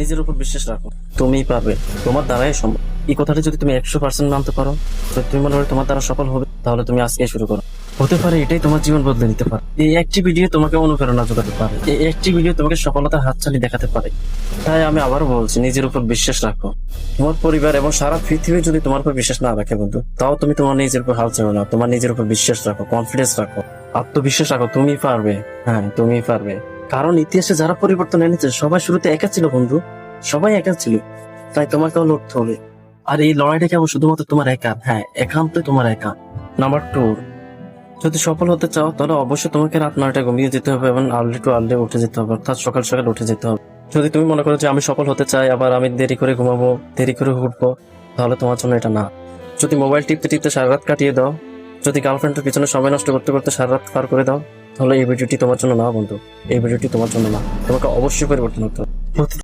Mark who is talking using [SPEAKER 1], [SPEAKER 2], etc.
[SPEAKER 1] নিজের উপর বিশ্বাস রাখো, তুমিই পারবে, তোমার দ্বারাই সম্ভব। এই কথাটা যদি তুমি 100% মানতে পারো, তো তুমি মনে করো তোমার দ্বারা সফল হবে, তাহলে তুমি আজকেই শুরু করো। হতে পারে এটাই তোমার জীবন বদলে নিতে পারে। এই একটি ভিডিও তোমাকে অনুপ্রেরণা যোগাতে পারে, এই একটি ভিডিও তোমাকে সফলতার হাতছানি দেখাতে পারে। তাই আমি আবারও বলছি, নিজের উপর বিশ্বাস রাখো। তোমার পরিবার এবং সারা পৃথিবী যদি তোমার উপর বিশ্বাস না রাখে বন্ধু, তাও তুমি তোমার নিজের উপর হাল ছেড়ো না। তোমার নিজের উপর বিশ্বাস রাখো, কনফিডেন্স রাখো, আত্মবিশ্বাস রাখো, তুমি পারবে। হ্যাঁ, তুমি পারবে। কারণ ইতিহাসে যারা পরিবর্তন এনেছে সবাই শুরুতে একা ছিল বন্ধু, সবাই একা ছিল। তাই তোমাকেও লড়তে হবে। আর এই লড়াইটা কেবল শুধুমাত্র তোমার একা, হ্যাঁ একান্তই তোমার একা। নাম্বার 2, যদি সফল হতে চাও তাহলে অবশ্যই তোমাকে রাত 9টায় ঘুমিয়ে যেতে হবে এবং আর্লি টু আর্লি উঠে যেতে হবে, অর্থাৎ সকাল সকাল উঠে যেতে হবে। যদি তুমি মনে করো যে আমি সফল হতে চাই আবার আমি দেরি করে ঘুমাবো, দেরি করে উঠবো, তাহলে তোমার জন্য এটা না। যদি মোবাইল টিপতে টিপতে সারা রাত কাটিয়ে দাও, যদি গার্লফ্রেন্ডের পিছনে সময় নষ্ট করতে করতে সারা রাত পার করে দাও, তাহলে এই ভিডিওটি তোমার জন্য না বন্ধু, এই ভিডিওটি তোমার জন্য না। তোমাকে অবশ্যই পরিবর্তন হতে হবে।